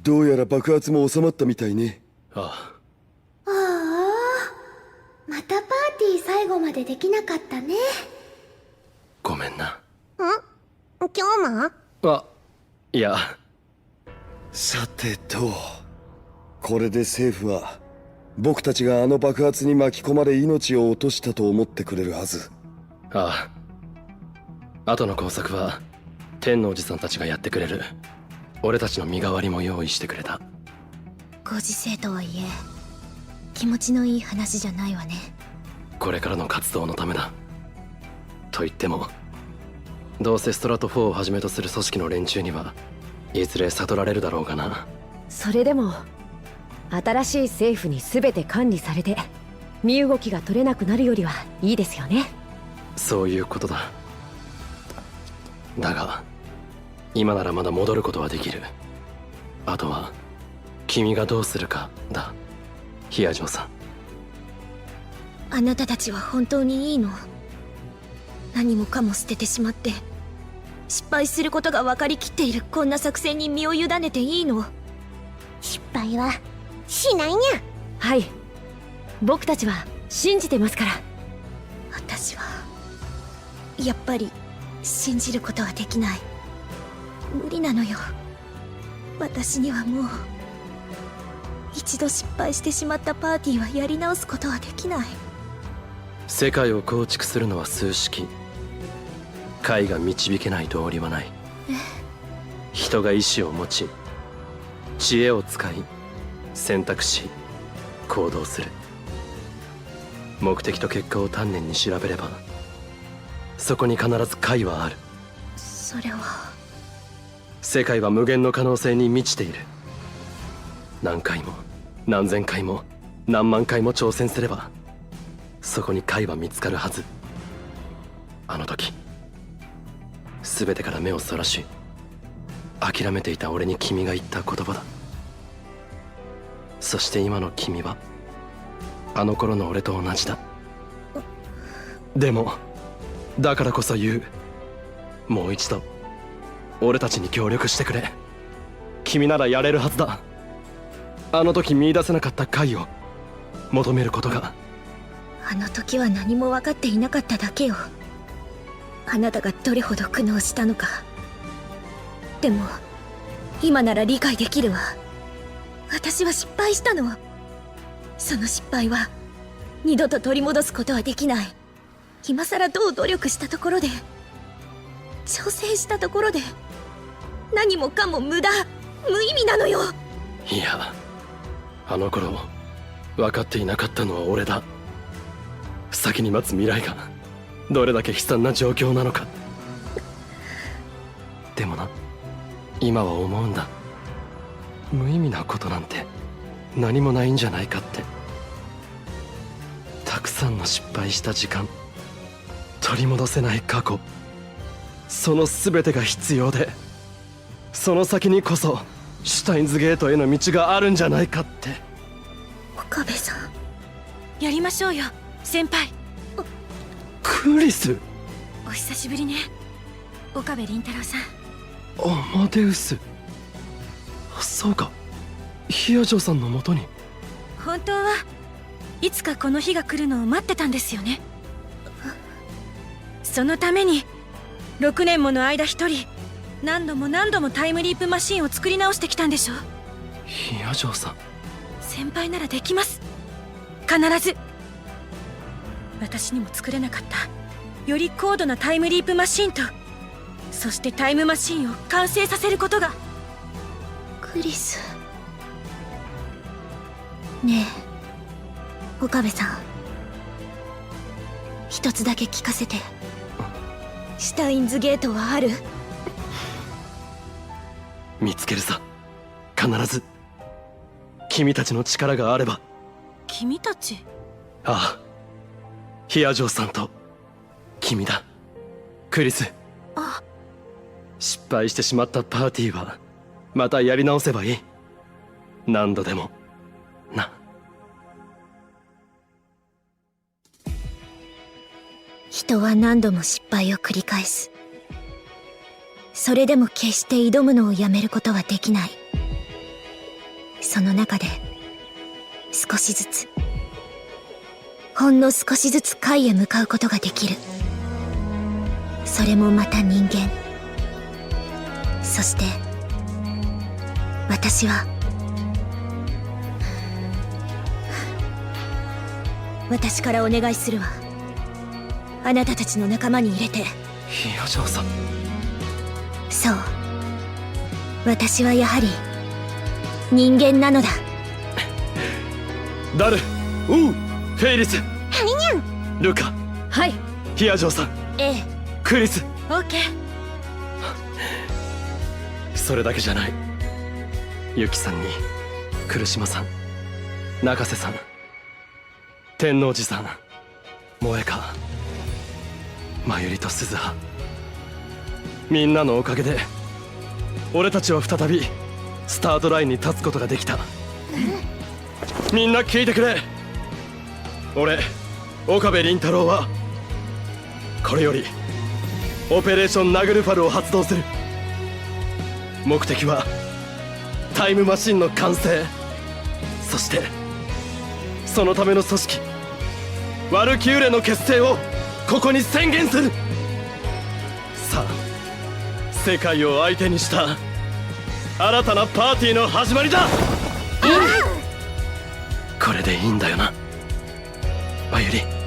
どうやら爆発も収まったみたいね。あああ、またパーティー最後までできなかったね。ごめんな。今日もいや、さてと、これで政府は僕たちがあの爆発に巻き込まれ命を落としたと思ってくれるはず。ああ。後の工作は天のおじさんたちがやってくれる。俺たちの身代わりも用意してくれた。ご時世とはいえ気持ちのいい話じゃないわね。これからの活動のためだ。と言ってもどうせストラト4をはじめとする組織の連中にはいずれ悟られるだろうがな。それでも新しい政府に全て管理されて身動きが取れなくなるよりはいいですよね。そういうことだ。だが今ならまだ戻ることはできる。あとは君がどうするかだ、ヒアジョーさん。あなたたちは本当にいいの？何もかも捨ててしまって失敗することが分かりきっているこんな作戦に身を委ねていいの？失敗はしないにゃ。はい、僕たちは信じてますから。私はやっぱり信じることはできない。無理なのよ。私にはもう一度失敗してしまったパーティーはやり直すことはできない。世界を構築するのは数式。解が導けない道理はない。人が意志を持ち知恵を使い選択し行動する。目的と結果を丹念に調べればそこに必ず解はある。それは世界は無限の可能性に満ちている。何回も何千回も何万回も挑戦すればそこに解は見つかるはず。あの時全てから目をそらし諦めていた俺に君が言った言葉だ。そして今の君はあの頃の俺と同じだ。でもだからこそ言う。もう一度俺たちに協力してくれ。君ならやれるはずだ。あの時見出せなかった解を求めることが。あの時は何も分かっていなかっただけよ。あなたがどれほど苦悩したのか。でも今なら理解できるわ。私は失敗したの。その失敗は二度と取り戻すことはできない。今さらどう努力したところで挑戦したところで何もかも無駄無意味なのよ。いや、あの頃分かっていなかったのは俺だ。先に待つ未来がどれだけ悲惨な状況なのか。でもな、今は思うんだ。無意味なことなんて何もないんじゃないかって。たくさんの失敗した時間、取り戻せない過去、その全てが必要で、その先にこそシュタインズゲートへの道があるんじゃないかって。岡部さん、やりましょうよ先輩。クリス。お久しぶりね、岡部倫太郎さん。アマデウス。そうか、ヒアジョさんのもとに。本当はいつかこの日が来るのを待ってたんですよね。そのために6年もの間一人何度も何度もタイムリープマシンを作り直してきたんでしょ。ヒアジョさん。先輩ならできます、必ず。私にも作れなかったより高度なタイムリープマシンと、そしてタイムマシンを完成させることが。クリス。ねえ岡部さん、一つだけ聞かせて。シュタインズゲートはある？見つけるさ、必ず。君たちの力があれば。君たち？ああ、ヒアジョさんと君だ、クリス。あ、失敗してしまったパーティーはまたやり直せばいい。何度でもな。人は何度も失敗を繰り返す。それでも決して挑むのをやめることはできない。その中で少しずつ、ほんの少しずつ階へ向かうことができる。それもまた人間。そして私は私からお願いするわ。あなたたちの仲間に入れて。ヒヨジョウさん。そう、私はやはり人間なのだ。ダル、フェイリス、ルカ、はい。ヒヤジョウさん、ええ、クリス。オッケー。それだけじゃない。ユキさんに来島さん、中瀬さん、天王寺さん、萌香、真由里と鈴葉、みんなのおかげで俺たちは再びスタートラインに立つことができた。みんな聞いてくれ。俺岡部倫太郎はこれよりオペレーションナグルファルを発動する。目的はタイムマシンの完成、そしてそのための組織ワルキューレの結成をここに宣言する。さあ、世界を相手にした新たなパーティーの始まりだ。これでいいんだよな、真由里。